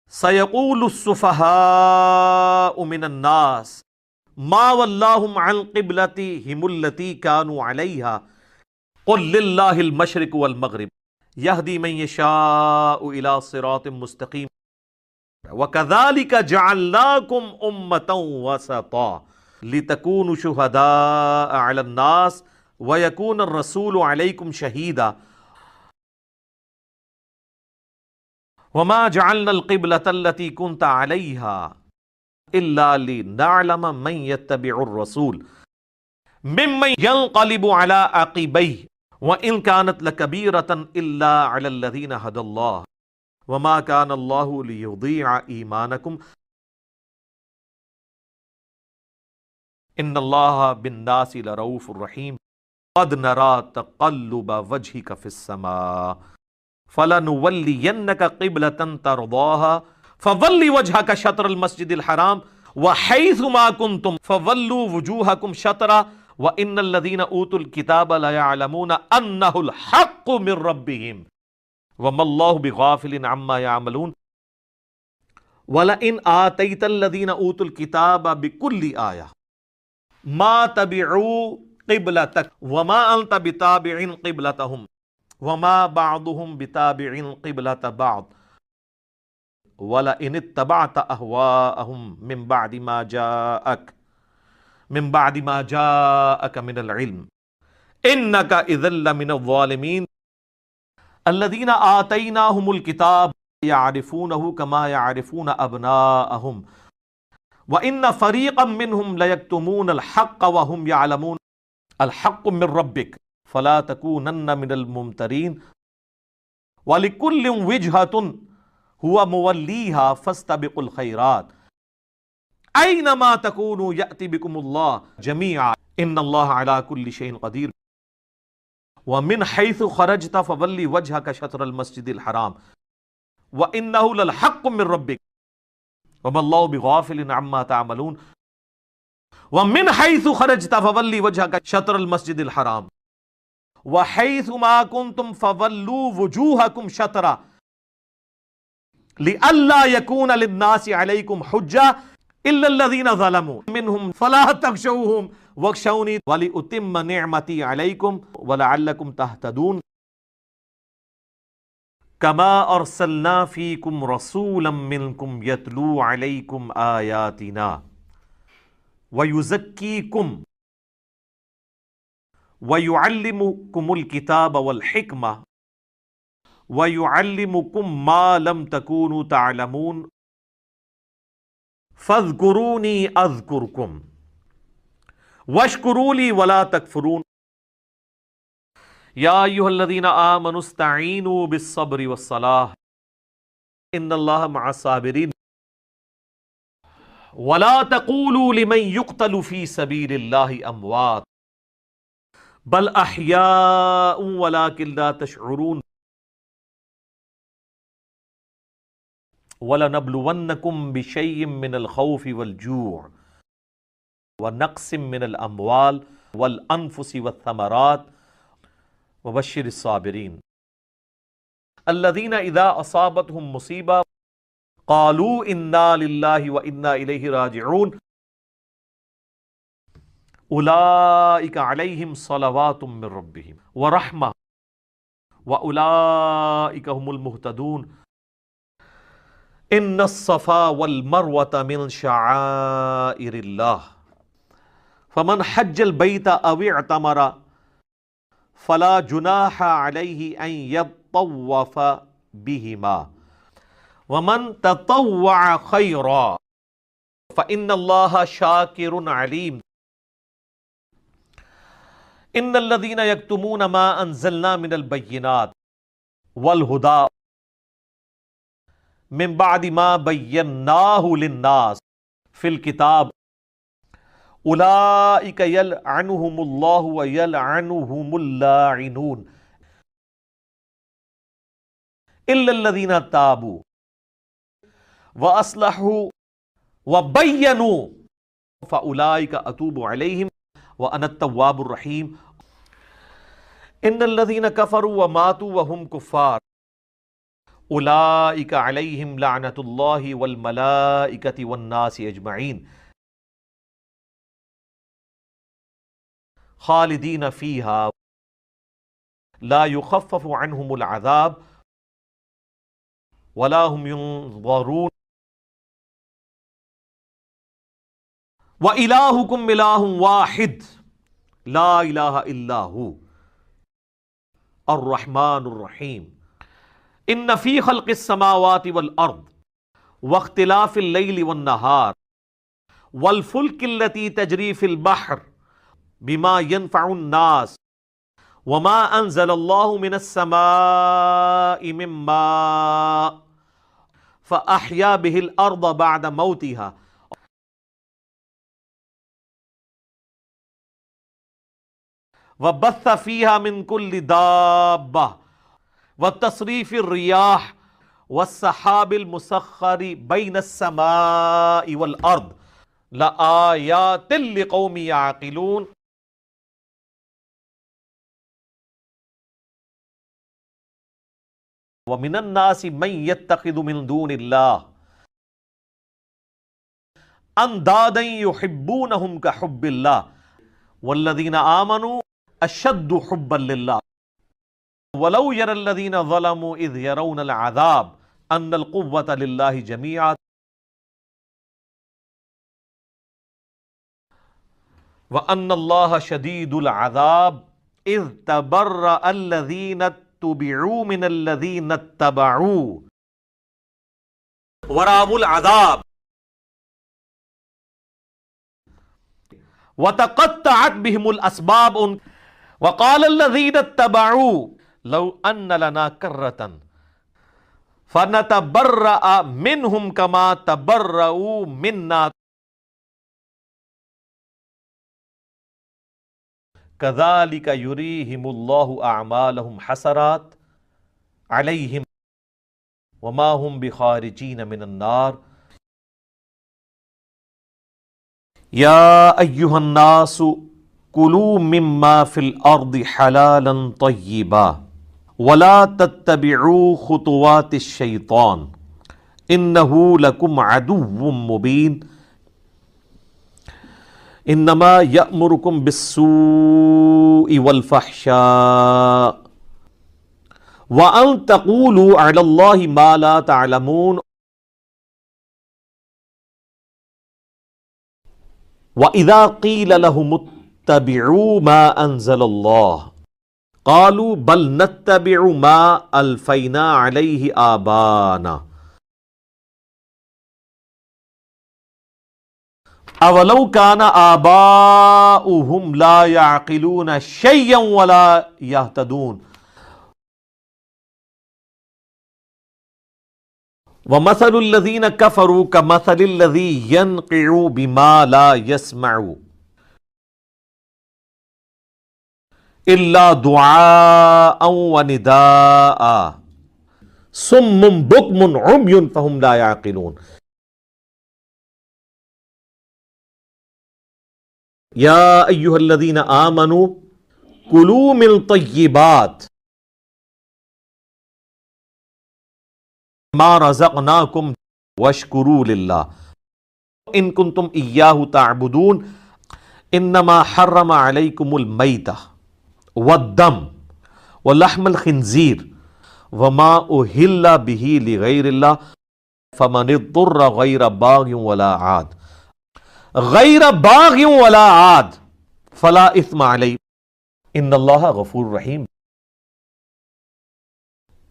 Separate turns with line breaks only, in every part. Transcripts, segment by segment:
سَيَقُولُ السُّفَهَاءُ مِنَ النَّاسِ مَا وَلَّاهُمْ عَنْ قِبْلَتِهِمُ الَّتِي كَانُوا عَلَيْهَا قُلْ لِلَّهِ الْمَشْرِقُ وَالْمَغْرِبُ يَهْدِي مَن يَشَاءُ إِلَى صِرَاطٍ مُسْتَقِيمٍ وَكَذَلِكَ جَعَلْنَاكُمْ أُمَّةً وَسَطًا لِتَكُونُوا شُهَدَاءَ عَلَى النَّاسِ وَيَكُونَ الرَّسُولُ عَلَيْكُمْ شَهِيدًا وَمَا جَعَلْنَا الْقِبْلَةَ الَّتِي كُنْتَ عَلَيْهَا إِلَّا لِنَعْلَمَ مَن يَتَّبِعُ الرَّسُولَ مِمَّن يَنقَلِبُ عَلَى عَقِبَيْهِ وَإِن كَانَتْ لَكَبِيرَةً إِلَّا عَلَى الَّذِينَ هَدَى اللَّهُ وَمَا كَانَ اللَّهُ لِيُضِيعَ إِيمَانَكُمْ إِنَّ اللَّهَ بِالنَّاسِ لَرَءُوفٌ رَحِيمٌ قَدْ نَرَى تَقَلُّبَ وَجْهِكَ فِي السَّمَاءِ فَلَنُوَلِّيَنَّكَ قِبْلَةً تَرْضَاهَا فَوَلِّ وَجْهَكَ شَطْرَ الْمَسْجِدِ الْحَرَامِ وَحَيْثُ مَا كُنْتُمْ فَوَلُّوا وُجُوهَكُمْ شَطْرَهُ وَإِنَّ الَّذِينَ أُوتُوا الْكِتَابَ لَيَعْلَمُونَ أَنَّهُ الْحَقُّ مِنْ رَبِّهِمْ وَمَا اللَّهُ بِغَافِلٍ عَمَّا يَعْمَلُونَ وَلَئِنْ آتَيْتَ الَّذِينَ أُوتُوا الْكِتَابَ بِكُلِّ آيَةٍ مَا تَبِعُوا قِبْلَتَكَ وَمَا أَنْتَ بِتَابِعٍ قِبْلَتَهُمْ وَمَا بَعْضُهُمْ بِتَابِعٍ قِبْلَةَ بَعْضٍ وَلَئِنِ اتَّبَعْتَ أَهْوَاءَهُمْ مِنْ بَعْدِ مَا جَاءَكَ مِنَ الْعِلْمِ إِنَّكَ إِذًا لَمِنَ الظَّالِمِينَ الَّذِينَ آتَيْنَاهُمُ الْكِتَابَ يَعْرِفُونَهُ كَمَا يَعْرِفُونَ أَبْنَاءَهُمْ وَإِنَّ فَرِيقًا مِّنْهُمْ لَيَكْتُمُونَ الْحَقَّ وَهُمْ يَعْلَمُونَ الْحَقُّ مِنْ رَبِّكَ فَلَا تَكُونَنَّ مِنَ الْمُمْتَرِينَ وَلِكُلٍّ وِجْهَةٌ هُوَ مُوَلِّيهَا فَاسْتَبِقُوا الْخَيْرَاتِ أَيْنَمَا تَكُونُوا يَأْتِ بِكُمُ اللَّهُ جَمِيعًا إِنَّ اللَّهَ عَلَى كُلِّ شَيْءٍ قَدِيرٌ وَمِنْ حَيْثُ خَرَجْتَ فَوَلِّ وَجْهَكَ شَطْرَ الْمَسْجِدِ الْحَرَامِ وَإِنَّهُ لَلْحَقُّ مِنْ رَبِّكَ وَمَا اللَّهُ بِغَافِلٍ عَمَّا تَعْمَلُونَ وَمِنْ حَيْثُ خَرَجْتَ فَوَلِّ وَجْهَكَ شَطْرَ الْمَسْجِدِ الْحَرَامِ وَحَيْثُ مَا كُنْتُمْ فَوَلُّوا وُجُوهَكُمْ شَطْرَهُ لِئَلَّا يَكُونَ لِلنَّاسِ عَلَيْكُمْ حُجَّةٌ إِلَّا الَّذِينَ ظَلَمُوا مِنْهُمْ فَلَا تَخْشَوْهُمْ وَاخْشَوْنِي وَلِأُتِمَّ نِعْمَتِي عَلَيْكُمْ وَلَعَلَّكُمْ تَهْتَدُونَ كَمَا أَرْسَلْنَا فِيكُمْ رَسُولًا مِّنْكُمْ يَتْلُو عَلَيْكُمْ آيَاتِنَا وَيُزَكِّيكُمْ وَيُعَلِّمُكُمُ الْكِتَابَ وَالْحِكْمَةَ وَيُعَلِّمُكُمْ مَا لَمْ تَكُونُوا تَعْلَمُونَ فَاذْكُرُونِي أَذْكُرْكُمْ وَاشْكُرُوا لِي وَلَا تَكْفُرُونَ يَا أَيُّهَا الَّذِينَ آمَنُوا اسْتَعِينُوا بِالصَّبْرِ وَالصَّلَاةِ إِنَّ اللَّهَ مَعَ الصَّابِرِينَ وَلَا تَقُولُوا لِمَن يُقْتَلُ فِي سَبِيلِ اللَّهِ أَمْوَاتٌ بَلْ أَحْيَاءٌ وَلَكِنْ لَا تَشْعُرُونَ وَلَنَبْلُوَنَّكُمْ بِشَيْءٍ مِّنَ الْخَوْفِ وَالْجُوعِ وَنَقْصٍ مِّنَ الْأَمْوَالِ وَالْأَنفُسِ وَالثَّمَرَاتِ وَبَشِّرِ الصَّابِرِينَ الَّذِينَ إِذَا أَصَابَتْهُمْ مُصِيبَةٌ قَالُوا إِنَّا لِلَّهِ وَإِنَّا إِلَيْهِ رَاجِعُونَ أُولَئِكَ عَلَيْهِمْ صَلَوَاتٌ مِّن رَّبِّهِمْ وَرَحْمَةٌ وَأُولَئِكَ هُمُ الْمُهْتَدُونَ إِنَّ الصَّفَا وَالْمَرْوَةَ مِن شَعَائِرِ اللَّهِ فَمَنْ حَجَّ الْبَيْتَ أَوِ اعْتَمَرَ فَلَا جُنَاحَ عَلَيْهِ أَن يَطَّوَّفَ بِهِمَا وَمَن تَطَوَّعَ خَيْرًا فَإِنَّ اللَّهَ شَاكِرٌ عَلِيمٌ إِنَّ الَّذِينَ يَكْتُمُونَ مَا أَنزَلْنَا مِنَ الْبَيِّنَاتِ وَالْهُدَى من بعد ما بيناه للناس في الكتاب أولئك يلعنهم الله ويلعنهم اللاعنون إلا الذين تابوا وأصلحوا وبينوا فأولئك أتوب عليهم وأنا التواب الرحيم إن الذين كفروا وماتوا وهم كفار اولئک علیہم لعنۃ اللہ والملائکۃ والناس اجمعین خالدین فیہا لا یخفف عنہم العذاب ولا هم ينظرون وإلہکم الہ واحد لا الہ الا ہو الرحمن الرحیم ان فی خلق السماوات والارض واختلاف اللیل والنہار والفلک التي تجری فی البحر بما ينفع الناس وما انزل اللہ من السماء من ماء فاحیا به الارض بعد موتها وبث فيها من كل دابة وتصريف الرياح والسحاب المسخر بين السماء والأرض لآيات لقوم يعقلون ومن الناس من يتخذ من دون الله أندادا يحبونهم كحب الله والذين آمنوا اشد حبا للہ ولو يرى الذين ظلموا اذ يرون العذاب ان القوة لله جميعا وان الله شديد العذاب اذ تبرأ الذين اتبعوا من الذين اتبعوا ورأوا العذاب وتقطعت بهم الاسباب وقال الذين اتبعوا لو ان لنا كرة فنتبرأ منهم كما تبرؤوا منا كذلك يريهم الله اعمالهم حسرات عليهم وما هم بخارجين من النار يا ايها الناس کلوا مما فی الارض حلالا طیبا ولا تتبعوا خطوات الشیطان انہ لکم عدو مبین انما یأمرکم بالسوء والفحشاء وان تقولوا علی اللہ ما لا تعلمون وَإِذَا قِيلَ لَهُمُ اتَّبِعُوا مَا أَنزَلَ اللَّهُ قَالُوا بَلْ نَتَّبِعُ مَا أَلْفَيْنَا عَلَيْهِ آبَاءَنَا أَوَلَوْ كَانَ آبَاؤُهُمْ لَا يَعْقِلُونَ شَيْئًا وَلَا يَهْتَدُونَ وَمَثَلُ الَّذِينَ كَفَرُوا كَمَثَلِ الَّذِي يَنْقِعُ بِمَا لَا يَسْمَعُ إِلَّا دُعَاءً وَنِدَاءً صُمٌّ بُكْمٌ عُمْيٌ فَهُمْ لَا يَعْقِلُونَ يَا أَيُّهَا الَّذِينَ آمَنُوا كُلُوا مِن طَيِّبَاتِ ما رزقناکم واشکروا للہ ان کنتم ایاہ تعبدون انما حرم علیکم المیتہ والدم ولحم الخنزیر وما اہل بہ لغیر اللہ فمن اضطر غیر باغ ولا عاد فلا اثم علیہ ان اللہ غفور رحیم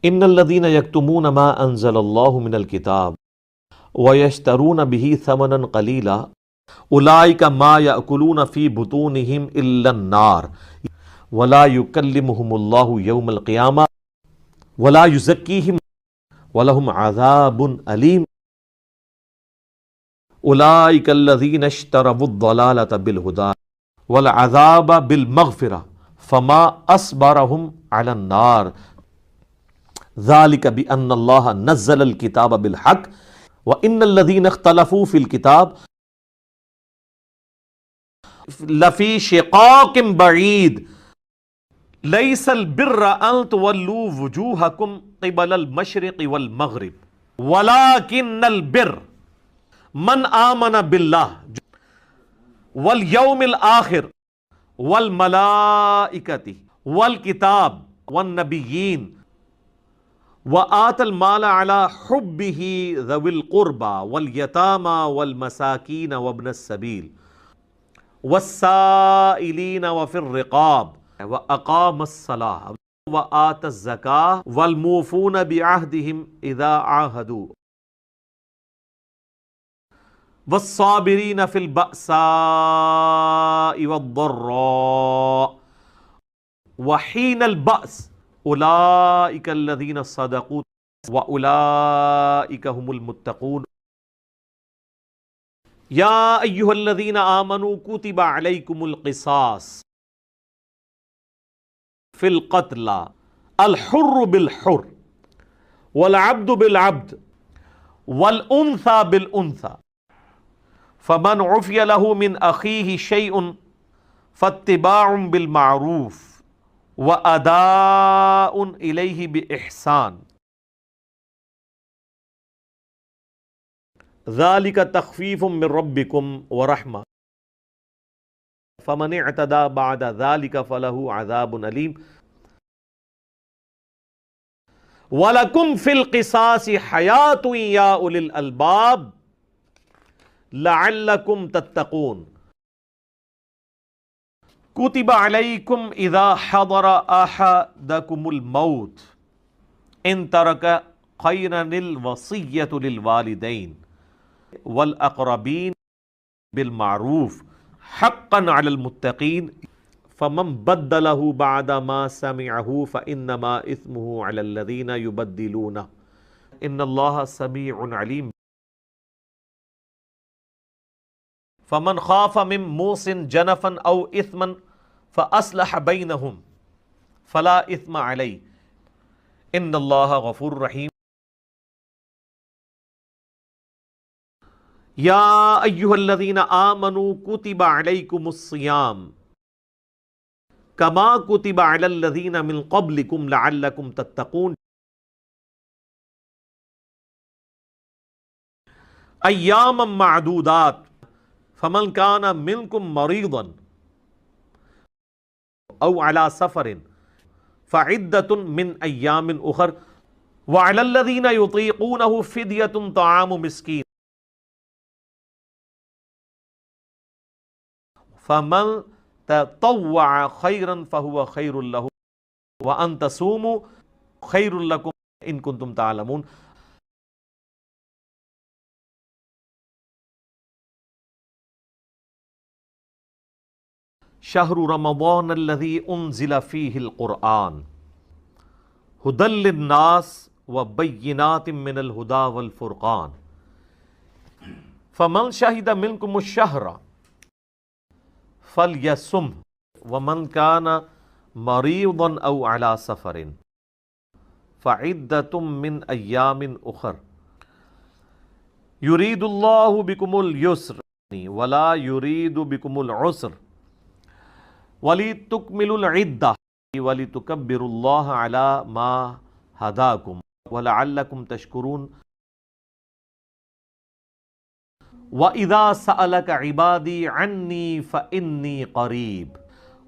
ان الذين يكتمون ما انزل الله من الكتاب ويشترون به ثمنا قليلا اولئك ما ياكلون في بطونهم الا النار ولا يكلمهم الله يوم القيامه ولا يزكيهم ولهم عذاب اليم اولئك الذين اشتروا الضلاله بالهدى والعذاب بالمغفرة فما اصبرهم على النار ذلك بأن الله نزل الكتاب بالحق وإن الذين اختلفوا في الكتاب لفي شقاق بعيد لیس البر ان تولوا وجوہکم قبل المشرق والمغرب ولکن البر من آمن باللہ والیوم الآخر والملائکۃ والکتاب والنبیین وآت المال على حبه ذوی القربى والیتامى والمساکین وابن السبیل والسائلین وفی الرقاب وأقام الصلاة وآت الزکاة والموفون بعہدہم اذا عاہدوا والصابرین فی البأساء والضراء وحین البأس اولئک الذین صدقوا واولئک هم المتقون یا ایہا الذین آمنوا کتب علیکم القصاص فی القتل الحر بالحر والعبد بالعبد والانثى بالانثى فمن عفی له من اخیہ شیء فاتباع بالمعروف واداء الیہ باحسان ذلک تخفیف من ربکم ورحمہ فمن اعتدى بعد ذلك فله عذاب علیم وَلَكُمْ فِي الْقِصَاصِ حَيَاةٌ يَا أُولِي الْأَلْبَابِ لَعَلَّكُمْ تَتَّقُونَ كُتِبَ عَلَيْكُمْ إِذَا حَضَرَ أَحَدَكُمُ الْمَوْتُ إِن تَرَكَ خَيْرًا الْوَصِيَّةُ لِلْوَالِدَيْنِ وَالْأَقْرَبِينَ بِالْمَعْرُوفِ حَقًّا عَلَى الْمُتَّقِينَ فمن بدلہ بعد ما سمعہ فإنما اثمہ علی الذین یبدلونہ ان اللہ سمیع علیم فمن خاف من موص جنفا او اثما فاصلح بینہم فلا اثم علیہ ان اللہ غفور رحیم یا ایہا الذین آمنوا کتب علیکم الصیام کما کتب علی الذین من قبلکم لعلکم تتقون ایاما معدودات فمن کان منکم مریضا او علی سفر فعدۃ من ایام اخر وعلی الذین یطیقونہ فدیۃ طعام مسکین فمن تطوع خیرا فهو خیر له وان تصوموا خیر لکم ان کنتم تعلمون شہر رمضان الذی انزل فیہ القرآن ھدی للناس وبینات من الھدی والفرقان فمن شہد منکم الشہر فلیصم ومن کان مریضا او علی سفر فعدۃ من ایام اخر یرید اللہ بکم اليسر ولا یرید بکم العسر وَلِتُكْمِلُوا الْعِدَّةَ وَلِتُكَبِّرُوا اللَّهَ عَلَى مَا هَدَاكُمْ وَلَعَلَّكُمْ تَشْكُرُونَ وَإِذَا سَأَلَكَ عِبَادِي عَنِّي فَإِنِّي قَرِيبٌ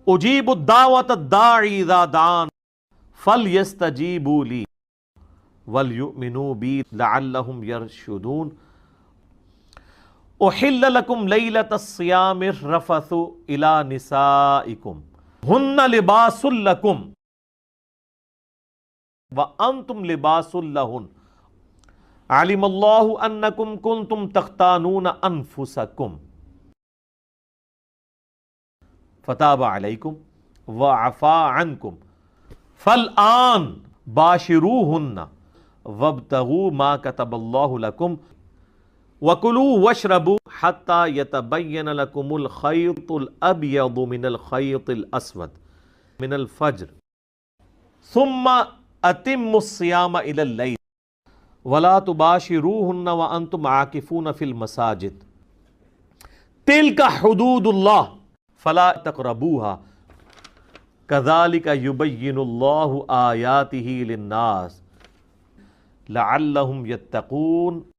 أُجِيبُ الدَّعْوَةَ الدَّاعِي إِذَا دَعَانِ فَلْيَسْتَجِيبُوا لِي وَلْيُؤْمِنُوا بِي لَعَلَّهُمْ يَرْشُدُونَ احل لکم لیلۃ الصیام الرفث الی نسائکم ہن لباس لکم وانتم لباس لہن علم اللہ انکم کنتم تختانون انفسکم فتاب علیکم وعفا عنکم فالآن باشروہن وابتغوا ما کتب اللہ لکم وَكُلُوا وَاشْرَبُوا حَتَّى يَتَبَيَّنَ لَكُمُ الْخَيْطُ الْأَبْيَضُ مِنَ الْخَيْطِ الْأَسْوَدِ مِنَ الْفَجْرِ ثُمَّ أَتِمُّوا الصِّيَامَ إِلَى اللَّيْلِ وَلَا تُبَاشِرُوهُنَّ وَأَنْتُمْ عَاكِفُونَ فِي الْمَسَاجِدِ تِلْكَ حُدُودُ اللَّهِ فَلَا تَقْرَبُوهَا كذلك يبين الله آياته للناس لعلهم يتقون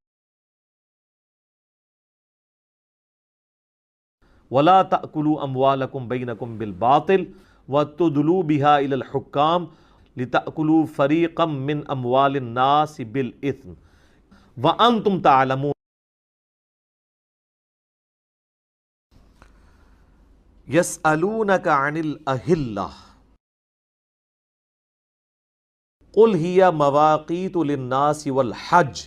ولا تأكلوا أموالكم بينكم بالباطل وتدلوا بها إلى الحكام لتأكلوا فريقا من أموال الناس بالإثم وأنتم تعلمون يسألونك عن الأهلة قل هي مواقيت للناس والحج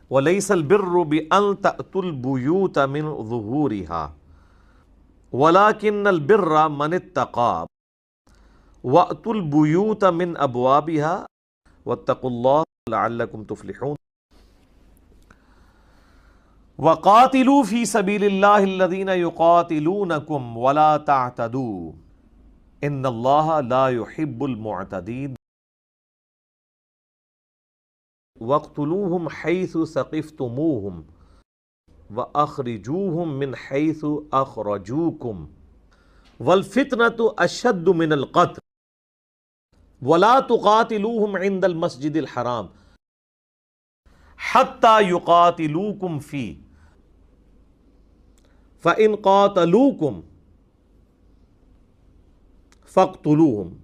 وليس البر بأن تأتوا البيوت من ظهورها ولكن البر من اتقى وأتوا البيوت من أبوابها واتقوا الله لعلكم تفلحون وقاتلوا في سبيل الله الذين يقاتلونكم ولا تعتدوا إن الله لا يحب المعتدين واقتلوهم حيث ثقفتموهم وأخرجوهم من حيث أخرجوكم والفتنة أشد من القتل ولا تقاتلوهم عند المسجد الحرام حتى يقاتلوكم فيه فإن قاتلوكم فاقتلوهم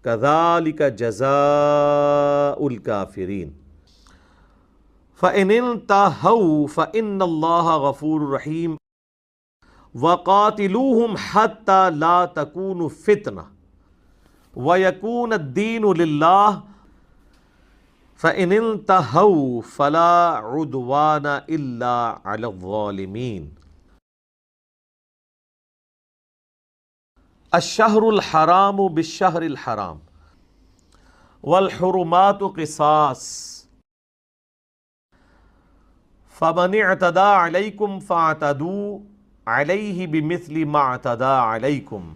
كذلك جزاء الكافرين فإن انتهوا فإن الله غفور رحيم وقاتلوهم حتى لا تكون فتنة ويكون الدين لله فإن انتهوا فلا عدوان إلا على الظالمين الشهر الحرام بالشهر الحرام والحرمات قصاص فمن اعتدى عليكم فاعتدوا عليه بمثل ما اعتدى عليكم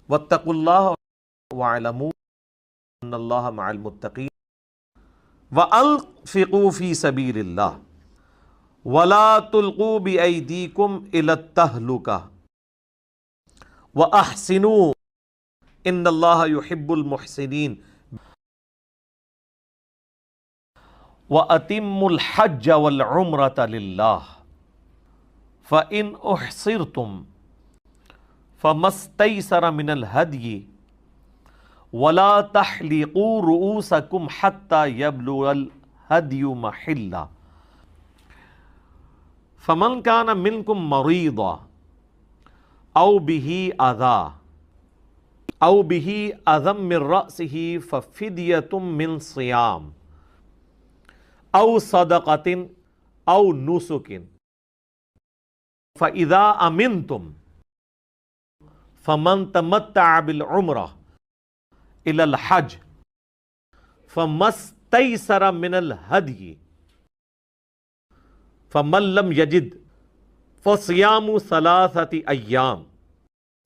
واتقوا الله واعلموا ان الله مع المتقين وانفقوا في سبيل الله ولا تلقوا بأيديكم إلى التهلكة وأحسنوا إن الله يحب المحسنين وأتموا الحج والعمرة لله فإن أحصرتم فما استيسر من الهدي ولا تحلقوا رؤوسكم حتى يبلغ الهدي محله فمن كان منكم مريضا أو به أذى من رأسه ففدية من صيام أو صدقة أو نسك فإذا أمنتم فمن تمتع بالعمرة إلى الحج فما استيسر من الهدي فمن لم يجد فصيام 3 أيام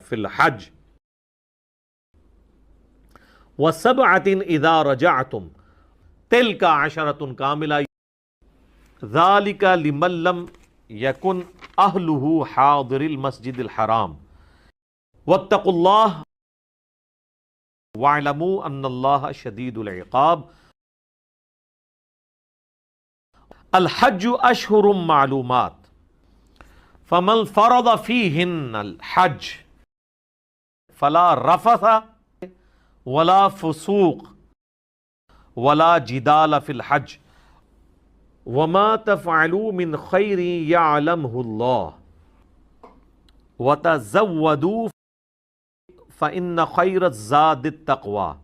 في الحج و7 إذا رجعتم تلك 10 كاملة ذلك لمن لم يكن أهله حاضر المسجد الحرام واتقوا الله واعلموا أن الله شديد العقاب الحج أشهر معلومات فمن فرض فيهن الحج فلا رفث ولا فسوق ولا جدال في الحج وما تفعلوا من خير يعلمه الله وتزودوا فإن خير الزاد التقوى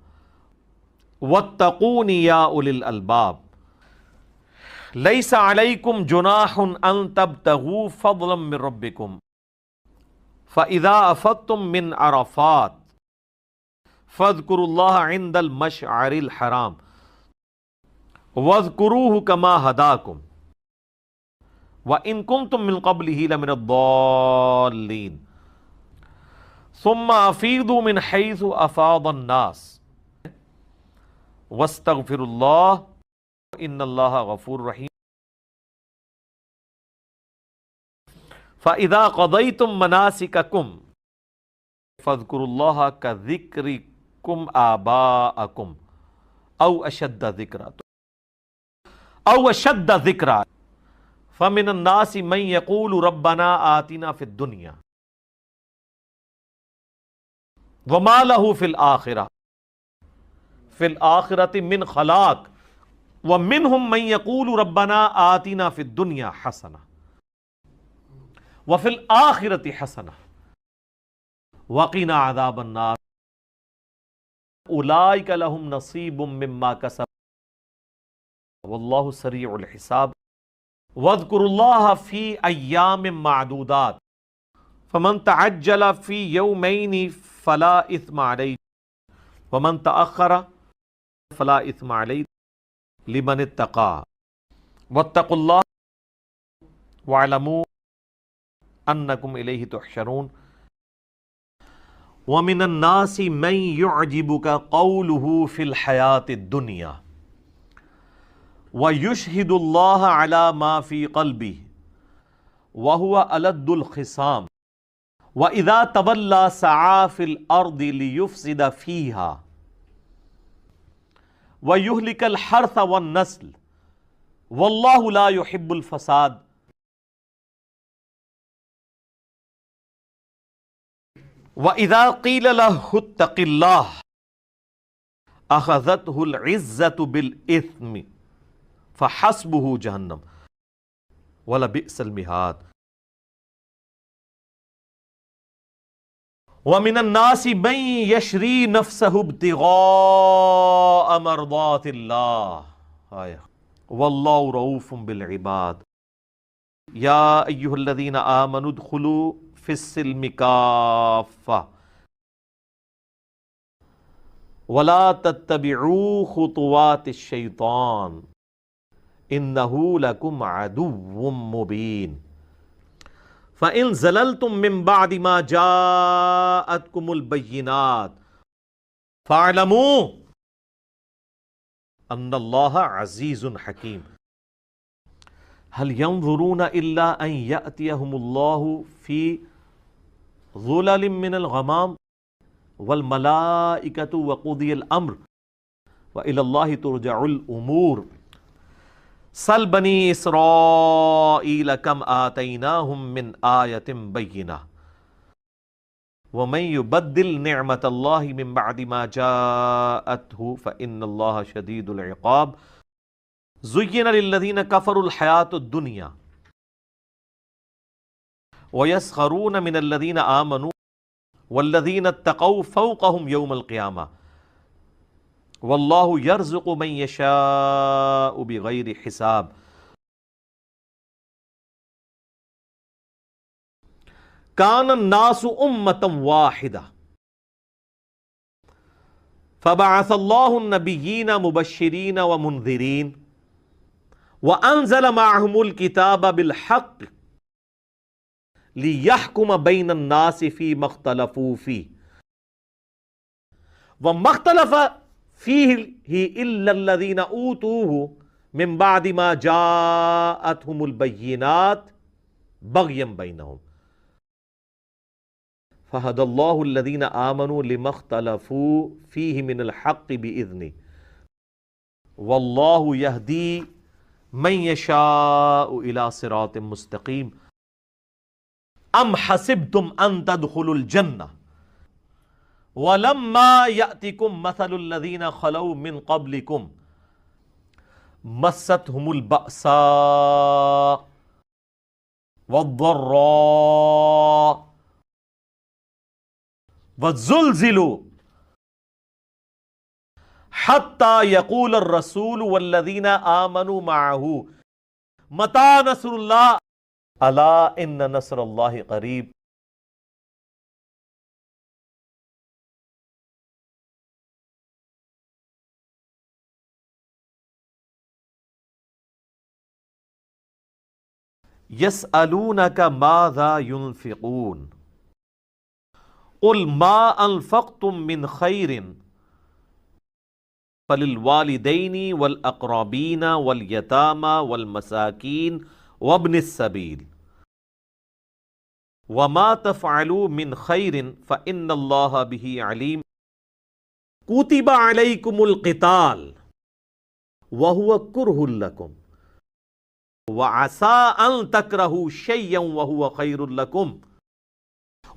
واتقون يا أولي الألباب ليس عليكم جناح أن تبتغوا فضلا من ربكم فإذا أفضتم من عرفات فاذكروا الله عند المشعر الحرام واذكروه كما هداكم وإن كنتم من قبله لمن الضالين ثم أفيضوا من حيث أفاض الناس واستغفروا الله إن الله غفور رحيم فإذا قضيتم مناسككم فاذکروا اللہ کذکرکم آباءکم او اشد ذکرا فمن الناس من یقول ربنا آتنا فی الدنیا وما له فی الآخرة من خلاق ومنهم من یقول ربنا آتنا فی الدنیا حسنہ وفی الآخرة حسنہ وقنا عذاب النار اولئک لهم نصیب مما کسبوا واللہ سریع الحساب واذکروا اللہ فی ایام معدودات فمن تعجل فی یومین فلا اثم علیہ ومن تأخر فلا اثم علیہ لمن اتقى واتقوا اللہ واعلموا انکم الیہ تحشرون ومن الناس من يعجبك قوله في الحياة الدنيا ويشهد الله على ما في قلبه وهو ألد الخصام وإذا تولى سعى في الأرض ليفسد فيها ويهلك الحرث والنسل والله لا يحب الفساد وَإِذَا قِيلَ لَهُ اتَّقِ اللَّهَ أَخَذَتْهُ الْعِزَّةُ بِالْإِثْمِ فَحَسْبُهُ جَهَنَّمُ وَلَبِئْسَ الْمِهَادُ وَمِنَ النَّاسِ مَن يَشْرِي نَفْسَهُ ابْتِغَاءَ مَرْضَاتِ اللَّهِ وَاللَّهُ رَءُوفٌ بِالْعِبَادِ يَا أَيُّهَا الَّذِينَ آمَنُوا ادْخُلُوا فی السلم کافہ ولا تتبعوا خطوات الشیطان انہ لکم عدو مبین فإن زللتم من بعد ما جاءتكم البینات فاعلموا ان اللہ عزیز حکیم هل ينظرون الا ان يأتيهم اللہ فی ظلل من الغمام والملائکة وقضی الامر وإلی اللہ ترجع الامور سل بنی اسرائیل کم آتیناہم من آیت بینہ ومن یبدل نعمت اللہ من بعد ما جاءته فإن اللہ شدید العقاب زین للذین کفروا الحیاة الدنیا وَيَسْخَرُونَ مِنَ الَّذِينَ آمَنُوا وَالَّذِينَ اتَّقَوْا فَوْقَهُمْ يَوْمَ الْقِيَامَةِ وَاللَّهُ يَرْزُقُ مَن يَشَاءُ بِغَيْرِ حِسَابٍ كَانَ النَّاسُ أُمَّةً وَاحِدَةً فَبَعَثَ اللَّهُ النَّبِيِّينَ مُبَشِّرِينَ وَمُنذِرِينَ وَأَنزَلَ مَعَهُمُ الْكِتَابَ بِالْحَقِّ لِيَحْكُمَ بَيْنَ النَّاسِ فِي مَا اخْتَلَفُوا فِيهِ وَمَا اخْتَلَفَ فِيهِ إِلَّا الَّذِينَ أُوتُوهُ مِن بَعْدِ مَا جَاءَتْهُمُ الْبَيِّنَاتُ بَغْيًا بَيْنَهُمْ فَهَدَى اللَّهُ الَّذِينَ آمَنُوا لِمَا اخْتَلَفُوا فِيهِ مِنَ الْحَقِّ بِإِذْنِهِ وَاللَّهُ يَهْدِي مَن يَشَاءُ إِلَى صِرَاطٍ مُسْتَقِيمٍ ام حسبتم ان تدخلوا الجنہ ولما یأتکم مثل الذین خلوا من قبلکم مستهم البأساء والضراء والزلزلوا حتى يقول الرسول والذین آمنوا معه متى نصر اللہ الا ان نصر اللہ قریب یسألونک ماذا ينفقون قل ما انفقتم من خیر فللوالدین والاقربین والیتامى والمساکین وابن السبیل وما تفعلوا من خیر فإن اللہ بہ علیم کتب علیکم القتال وہو کرہ لکم وعسى ان تکرہوا شیئا وہو خیر لکم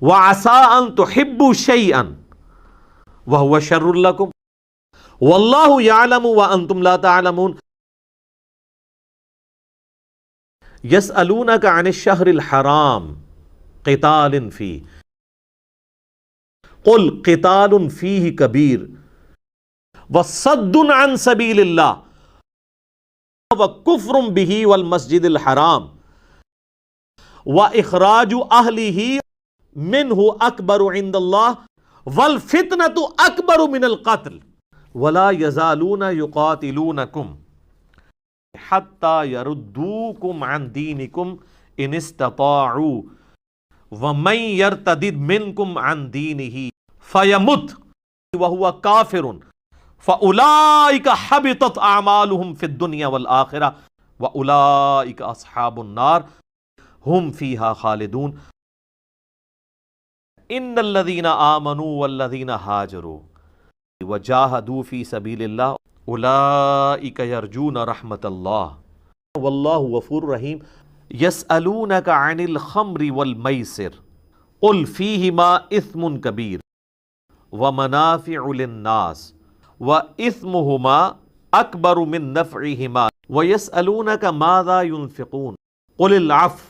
وعسى ان تحبوا شیئا وہو شر لکم واللہ یعلم وانتم لا تعلمون یسألونک عن الشہر الحرام قتال فیہ قل قتال فیہ کبیر وصد عن سبیل اللہ وکفر بہ والمسجد الحرام واخراج اہلہ منہ اکبر عند اللہ والفتنة اکبر من القتل ولا یزالون یقاتلونکم حتی یردوکم عن دینکم ان استطاعوا ومن یرتدد منکم عن دینہ فیمت وہو کافر فاولئک حبطت اعمالہم فی الدنیا والآخرہ واولئک اصحاب النار ہم فیہا خالدون ان الذین آمنوا والذین ہاجروا وجاہدوا فی سبیل اللہ اولئک یرجون رحمت اللہ واللہ غفور رحیم یسألونک عن الخمر والمیسر قل فیہما اثم کبیر ومنافع للناس وإثمهما أكبر من نفعهما ويسألونك ماذا ينفقون قل العفو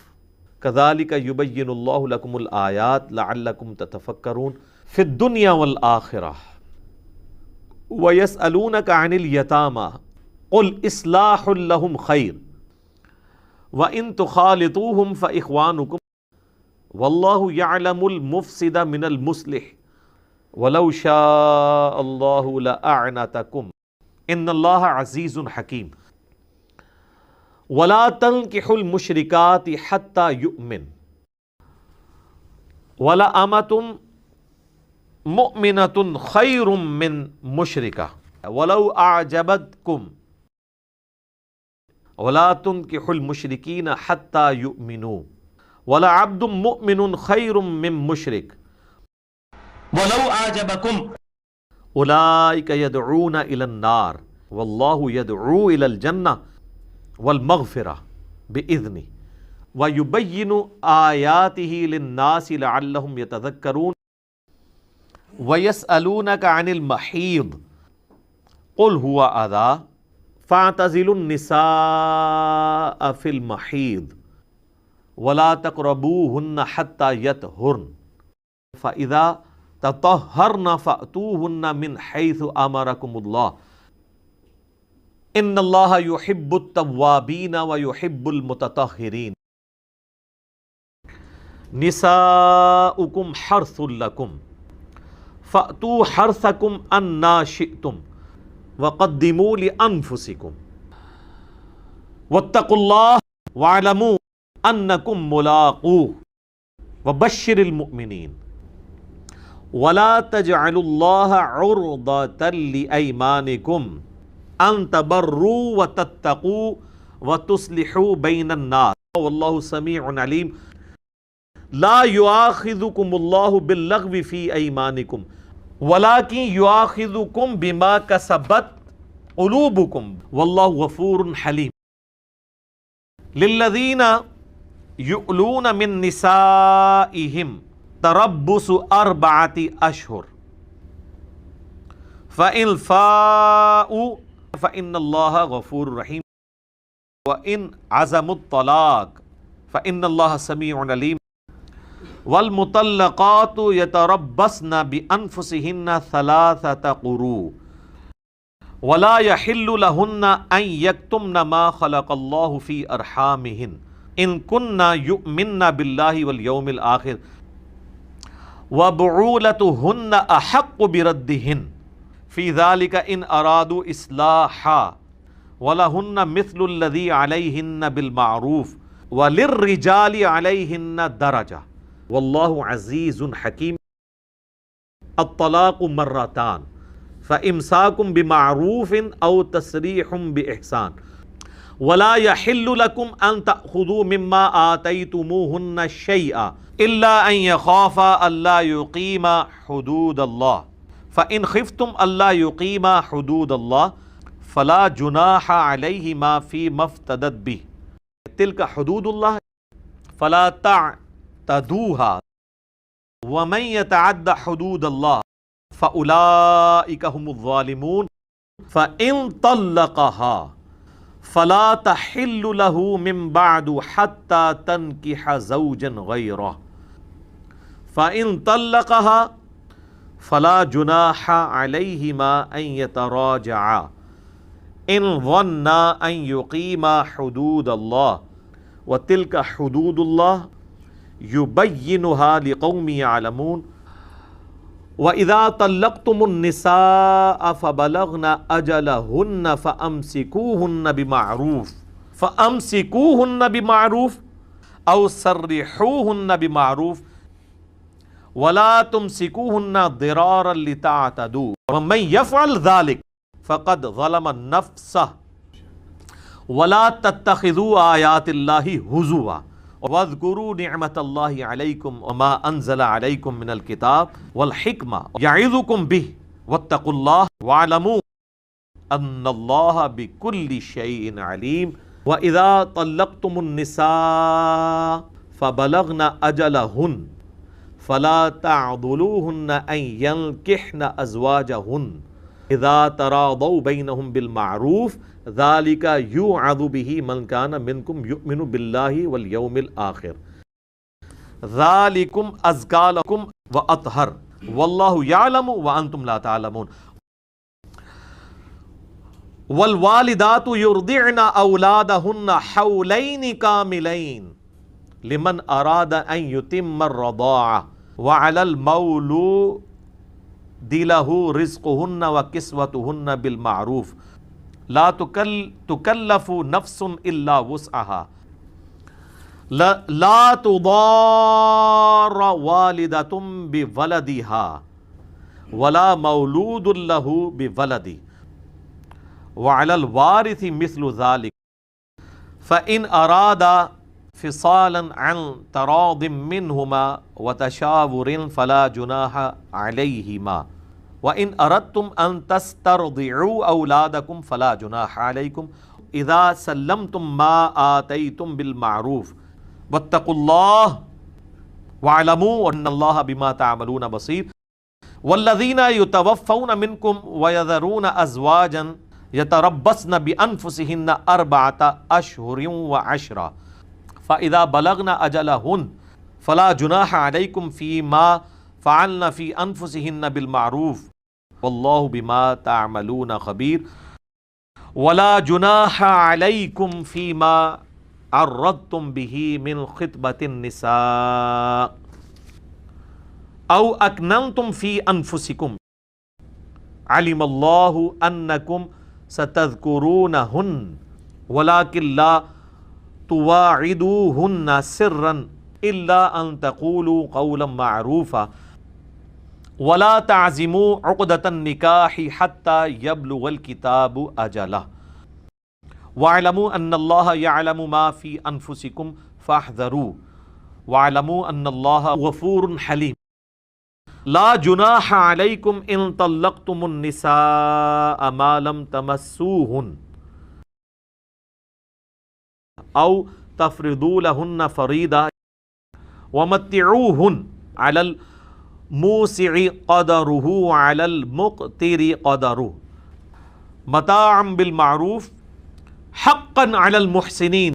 كذلك يبين الله لكم الآيات لعلكم تتفكرون في الدنيا والآخرة ويسألونك عن اليتامى قل إصلاح لهم خير وإن تخالطوهم فإخوانكم والله يعلم المفسد من المصلح وَلَوْ شَاءَ اللَّهُ لَأَعْنَتَكُمْ إِنَّ اللَّهَ عَزِيزٌ حَكِيمٌ وَلَا تَنْكِحُوا الْمُشْرِكَاتِ حَتَّى يُؤْمِنْ وَلَأَمَةٌ مُؤْمِنَةٌ خَيْرٌ مِّن مُشْرِكَةٍ وَلَوْ أَعْجَبَتْكُمْ وَلَا تُنْكِحُوا الْمُشْرِكِينَ حَتَّى يُؤْمِنُوا وَلَعَبْدٌ مُؤْمِنٌ خَيْرٌ مِّن مُشْرِكٍ وَلَوْ أَعْجَبَكُمْ أُولَئِكَ يَدْعُونَ إِلَى النَّارِ وَاللَّهُ يَدْعُو إِلَى الْجَنَّةِ وَالْمَغْفِرَةِ بِإِذْنِهِ وَيُبَيِّنُ آيَاتِهِ لِلنَّاسِ لَعَلَّهُمْ يَتَذَكَّرُونَ وَيَسْأَلُونَكَ عَنِ الْمَحِيضِ قُلْ هُوَ أَذًى فَاعْتَزِلُوا النِّسَاءَ فِي الْمَحِيضِ وَلَا تَقْرَبُوهُنَّ حَتَّى يَطْهُرْنَ فَإِذَا تَطَهَّرْنَ فَأْتُوهُنَّ مِنْ حَيْثُ أَمَرَكُمُ اللَّهُ إِنَّ اللَّهَ يُحِبُّ التَّوَّابِينَ وَيُحِبُّ الْمُتَطَهِّرِينَ نِسَاؤُكُمْ حَرْثٌ لَكُمْ فَأْتُوا حَرْثَكُمْ أَنَّا شِئْتُمْ وَقَدِّمُوا لِأَنفُسِكُمْ وَاتَّقُوا اللَّهَ وَاعْلَمُوا أَنَّكُمْ مُلَاقُوهُ وبشر المؤمنین ولا تجعلوا اللہ عرضة لأیمانکم ان تبروا وتتقوا وتصلحوا بین الناس واللہ سمیع علیم لا یؤاخذکم اللہ باللغو فی ایمانکم ولکن یؤاخذکم بما کسبت قلوبکم واللہ غفور حلیم للذین یؤلون من نسائہم تربص 4 اشہر فإن فاؤوا فإن اللہ غفور رحیم وإن عزموا الطلاق فإن اللہ سمیع علیم والمطلقات یتربصن بأنفسہن 3 قروء ولا يحل لهن ان يكتمن ما خلق اللہ فی ارحامہن ان کننا یؤمنن باللہ والیوم الآخر وبعولتهن احق بردہن فی ذلک ان ارادوا اصلاحا ولہن مثل الذی علیہن بالمعروف وللرجال علیہن درجہ واللہ عزیز حکیم الطلاق مرتان فامساک بمعروف او تسریح باحسان ولا يحل لكم ان تأخذوا مما آتيتموهن شيئا الا ان يخافا الا يقيما حدود الله فان خفتم الا يقيما حدود الله فلا جناح عليهما فيما افتدت به تلك حدود الله فلا تعتدوها ومن يتعد حدود الله فأولئك هم الظالمون فإن طلقها فلا تحل له من بعد حتى تنكح زوجا غيره فإن طلقها فلا جناح عليهما أن يتراجعا إن ظنا أن يقيما حدود الله وتلك حدود الله يبينها لقوم يعلمون وَإِذَا طَلَّقْتُمُ النِّسَاءَ فَبَلَغْنَ أَجَلَهُنَّ فَأَمْسِكُوهُنَّ بِمَعْرُوفٍ أَوْ سَرِّحُوهُنَّ بِمَعْرُوفٍ وَلَا تُمْسِكُوهُنَّ ضِرَارًا لِتَعْتَدُوا وَمَنْ يَفْعَلْ ذَلِكَ فَقَدْ ظَلَمَ نَفْسَهُ وَلَا تَتَّخِذُوا آيَاتِ اللَّهِ هُزُوًا وَاذْكُرُوا نِعْمَةَ اللَّهِ عَلَيْكُمْ وَمَا أَنزَلَ عَلَيْكُمْ مِنَ الْكِتَابِ وَالْحِكْمَةِ يَعِظُكُمْ بِهِ وَاتَّقُوا اللَّهَ وَاعْلَمُوا أَنَّ اللَّهَ بِكُلِّ شَيْءٍ عَلِيمٌ وَإِذَا طَلَّقْتُمُ النِّسَاءَ فَبَلَغْنَ أَجَلَهُنَّ فَلَا تَعْضُلُوهُنَّ أَن يَنكِحْنَ أَزْوَاجَهُنَّ إِذَا تَرَاضَوْا بَيْنَهُم بِالْمَعْرُوفِ ذَلِكَ يُوعَظُ بِهِ مَنْ كَانَ مِنْكُمْ يُؤْمِنُ بِاللَّهِ وَالْيَوْمِ الْآخِرِ ذَلِكُمْ أَزْكَى لَكُمْ وَأَطْهَرُ وَاللَّهُ يَعْلَمُ وَأَنْتُمْ لَا تَعْلَمُونَ وَالْوَالِدَاتُ يُرْضِعْنَ أَوْلَادَهُنَّ حَوْلَيْنِ كَامِلَيْنِ لِمَنْ أَرَادَ أَنْ يُتِمَّ الرَّضَاعَةَ وَعَلَى الْمَوْلُودِ لَهُ رِزْقُهُنَّ وَكِسْوَتُهُنَّ بِالْمَعْرُوفِ لا تکلف نفس الا وسعها لا تضار والدة بولدها ولا مولود له بولده وعلى الوارث مثل ذلك فإن أرادا فصالا عن تراض منهما وتشاور فلا جناح عليهما وَإِنْ أَرَدْتُمْ أَن تَسْتَرْضِعُوا أَوْلَادَكُمْ فَلَا جُنَاحَ عَلَيْكُمْ إِذَا سَلَّمْتُمْ مَا آتَيْتُمْ بِالْمَعْرُوفِ وَاتَّقُوا اللَّهَ وَاعْلَمُوا أَنَّ اللَّهَ بِمَا تَعْمَلُونَ بَصِيرٌ وَالَّذِينَ يُتَوَفَّوْنَ مِنْكُمْ وَيَذَرُونَ أَزْوَاجًا يَتَرَبَّصْنَ بِأَنفُسِهِنَّ 4 أشهر وعشرا فَإِذَا بَلَغْنَ أَجَلَهُنَّ فَلَا جُنَاحَ عَلَيْكُمْ فِيمَا فعلنا فی انفسہن بالمعروف واللہ بما تعملون خبیر ولا جناح علیکم فیما عرضتم به من خطبۃ النساء او اکننتم فی انفسکم علم اللہ انکم ستذکرونہن ولکن لا تواعدوہن سرا الا ان تقولوا قولا معروفا وَلَا تَعْزِمُوا عُقْدَةَ النِّكَاحِ حَتَّى يَبْلُغَ الْكِتَابُ أَجَلَهُ وَاعْلَمُوا أَنَّ اللَّهَ يَعْلَمُ مَا فِي أَنفُسِكُمْ فَاحْذَرُوهُ وَاعْلَمُوا أَنَّ اللَّهَ غَفُورٌ حَلِيمٌ لَا جُنَاحَ عَلَيْكُمْ إِن طَلَّقْتُمُ النِّسَاءَ مَا لَمْ تَمَسُّوهُنَّ أَوْ تَفْرِضُوا لَهُنَّ فَرِيضَةً وَمَتِّعُوهُنَّ عَلَى موسع قدره على المقتر قدره متاعا بالمعروف حقا على المحسنين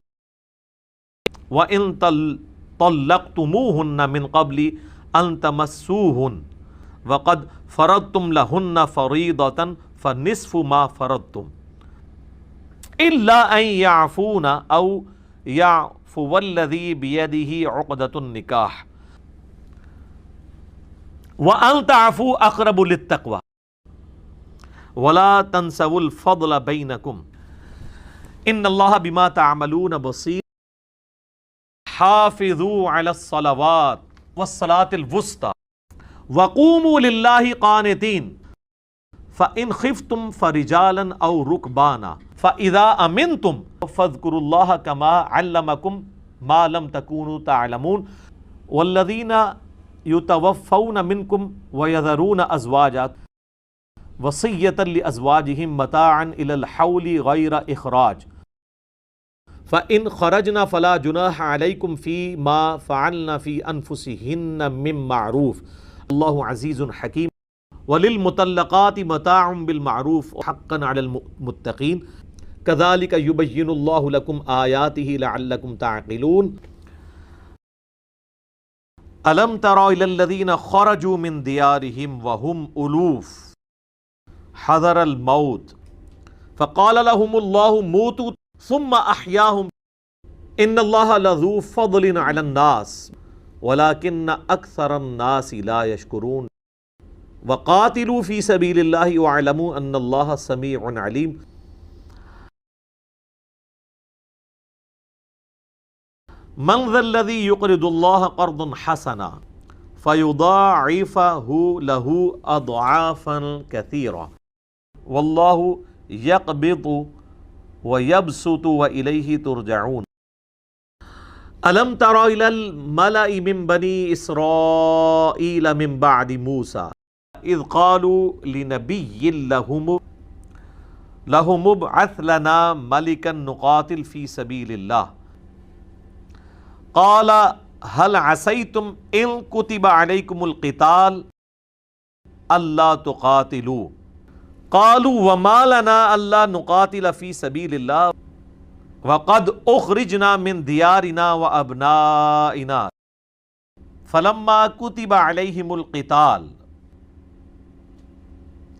وإن طلقتموهن من قبل أن تمسوهن وقد فرضتم لهن فريضة فنصف ما فرضتم إلا أن يعفون أو يعفو الذي بيده عقدة النكاح وَأَن تَعْفُوا أَقْرَبُ لِلتَّقْوَى وَلَا تَنْسَوُا الْفَضْلَ بَيْنَكُمْ إِنَّ اللَّهَ بِمَا تَعْمَلُونَ بَصِيرٌ حَافِظُوا عَلَى الصَّلَوَاتِ وَالصَّلَاةِ الْوُسْطَى وَقُومُوا لِلَّهِ قَانِتِينَ فَإِنْ خِفْتُمْ فَرِجَالًا أَوْ رُكْبَانًا فَإِذَا أَمِنْتُمْ فَاذْكُرُوا اللَّهَ كَمَا عَلَّمَكُمْ مَا لَمْ تَكُونُوا تَعْلَمُونَ وَالَّذِينَ يُتَوَفَّوْنَ مِنْكُمْ وَيَذَرُونَ أَزْوَاجًا وَصِيَّةً لِأَزْوَاجِهِمْ مَتَاعًا إِلَى الْحَوْلِ غَيْرَ إِخْرَاجٍ فَإِنْ خَرَجْنَ فَلَا جُنَاحَ عَلَيْكُمْ فِي مَا فَعَلْنَ فِي أَنفُسِهِنَّ مِن مَّعْرُوفٍ اللَّهُ عَزِيزٌ حَكِيمٌ وَلِلْمُطَلَّقَاتِ مَتَاعٌ بِالْمَعْرُوفِ حَقًّا عَلَى الْمُتَّقِينَ كَذَلِكَ يُبَيِّنُ اللَّهُ لَكُمْ آيَاتِهِ لَعَلَّكُمْ تَعْقِلُونَ أَلَمْ تَرَ إِلَى الَّذِينَ خَرَجُوا مِن دِيَارِهِمْ وَهُمْ أُلُوفٌ حَذَرَ الْمَوْتِ فَقَالَ لَهُمُ اللَّهُ مُوتُوا ثُمَّ أَحْيَاهُمْ إِنَّ اللَّهَ لَذُو فَضْلٍ عَلَى النَّاسِ وَلَكِنَّ أَكْثَرَ النَّاسِ لَا يَشْكُرُونَ وَقَاتِلُوا فِي سَبِيلِ اللَّهِ وَاعْلَمُوا أَنَّ اللَّهَ سَمِيعٌ عَلِيمٌ مَنْ ذَا الَّذِي يُقْرِضُ اللَّهَ قَرْضًا حَسَنًا فَيُضَاعِفَهُ لَهُ أَضْعَافًا كَثِيرَةً وَاللَّهُ يَقْبِضُ وَيَبْسُطُ وَإِلَيْهِ تُرْجَعُونَ أَلَمْ تَرَ إِلَى الْمَلَإِ مِنْ بَنِي إِسْرَائِيلَ مِنْ بَعْدِ مُوسَى إِذْ قَالُوا لِنَبِيٍّ لَهُمُ ابْعَثْ لَنَا مَلِكًا نُقَاتِلْ فِي سَبِيلِ اللَّهِ قَالَ هَلْ عَسَيْتُمْ إِن كُتِبَ عَلَيْكُمُ الْقِتَالُ أَلَّا تُقَاتِلُوا قَالُوا وَمَا لَنَا أَلَّا نُقَاتِلَ فِي سَبِيلِ اللَّهِ وَقَدْ أُخْرِجْنَا مِن دِيَارِنَا وَأَبْنَائِنَا فَلَمَّا كُتِبَ عَلَيْهِمُ الْقِتَالُ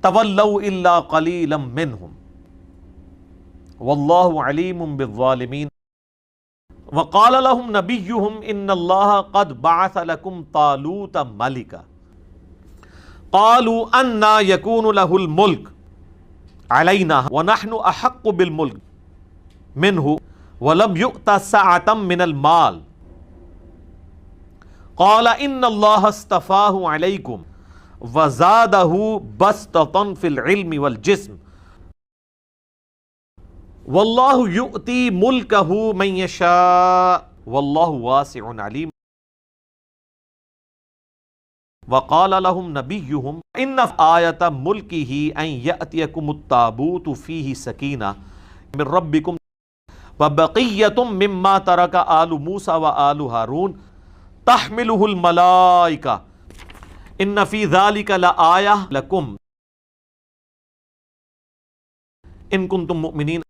تَوَلَّوْا إِلَّا قَلِيلًا مِّنْهُمْ وَاللَّهُ عَلِيمٌ بِالظَّالِمِينَ وَقَالَ لَهُمْ نَبِيُّهُمْ إِنَّ اللَّهَ قَدْ بَعَثَ لَكُمْ طَالُوتَ مَلِكًا قَالُوا أَنَّىٰ يَكُونُ لَهُ الْمُلْكُ عَلَيْنَا وَنَحْنُ أَحَقُّ بِالْمُلْكِ مِنْهُ وَلَمْ يُؤْتَ سَعَةً مِنَ الْمَالِ قَالَ إِنَّ اللَّهَ اصْطَفَاهُ عَلَيْكُمْ وَزَادَهُ بَسْطَةً فِي الْعِلْمِ وَالْجِسْمِ وَاللَّهُ يُؤْتِي مُلْكَهُ مَن يَشَاءُ وَاللَّهُ وَاسِعٌ عَلِيمٌ وَقَالَ لَهُمْ نَبِيُّهُمْ إِنَّ آيَةَ مُلْكِهِ أَن يَأْتِيَكُمُ التَّابُوتُ فِيهِ سَكِينَةٌ مِّن رَّبِّكُمْ وَبَقِيَّةٌ مِّمَّا تَرَكَ آلُ مُوسَىٰ وَآلُ هَارُونَ تَحْمِلُهُ الْمَلَائِكَةُ إِنَّ فِي ذَلِكَ لَآيَةً لَكُمْ إِن كُنتُم مُّؤْمِنِينَ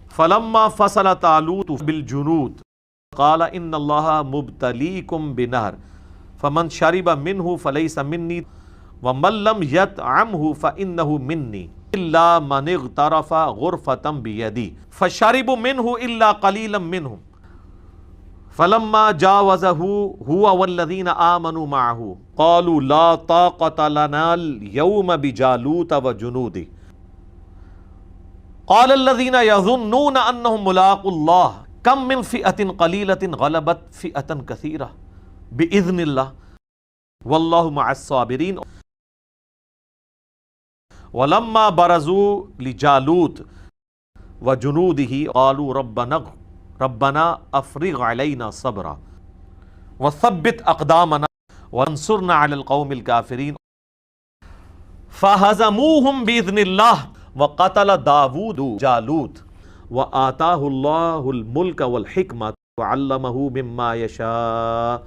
فَلَمَّا فَصَلَ طَالُوتُ بِالْجُنُودِ قَالَ إِنَّ اللَّهَ مُبْتَلِيكُم بِنَهْرٍ فَمَن شَرِبَ مِنْهُ فَلَيْسَ مِنِّي وَمَن لَّمْ يَطْعَمْهُ فَإِنَّهُ مِنِّي إِلَّا مَنِ اغْتَرَفَ غُرْفَةً بِيَدِهِ فَشَرِبُوا مِنْهُ إِلَّا قَلِيلًا مِّنْهُمْ فَلَمَّا جَاوَزَهُ هُوَ وَالَّذِينَ آمَنُوا مَعَهُ قَالُوا لَا طَاقَةَ لَنَا الْيَوْمَ بِجَالُوتَ وَجُنُودِهِ قَالَ الَّذِينَ يَظُنُّونَ أَنَّهُم مُّلَاقُو اللَّهِ كَم مِّن فِئَةٍ قَلِيلَةٍ غَلَبَتْ فِئَةً كَثِيرَةً بِإِذْنِ اللَّهِ وَاللَّهُ مَعَ الصَّابِرِينَ وَلَمَّا بَرَزُوا لِجَالُوتَ وَجُنُودِهِ قَالُوا رَبَّنَا أَفْرِغْ عَلَيْنَا صَبْرًا وَثَبِّتْ أَقْدَامَنَا وَانصُرْنَا عَلَى الْقَوْمِ الْكَافِرِينَ فَهَزَمُوهُم بِإِذْنِ اللَّهِ وَقَتَلَ دَاوُودُ جَالُوتَ وَآتَاهُ اللَّهُ الْمُلْكَ وَالْحِكْمَةَ وَعَلَّمَهُ مِمَّا يَشَاءُ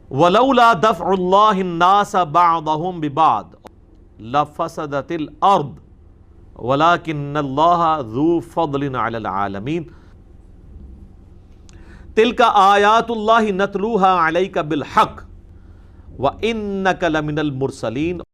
وَلَوْلَا دَفْعُ اللَّهِ النَّاسَ بَعْضَهُم بِبَعْضٍ لَفَسَدَتِ الْأَرْضُ وَلَكِنَّ اللَّهَ ذُو فَضْلٍ عَلَى الْعَالَمِينَ تِلْكَ آیَاتُ اللَّهِ نَتْلُوهَا عَلَيْكَ بِالْحَقِّ وَإِنَّكَ لَمِنَ الْمُرْسَلِينَ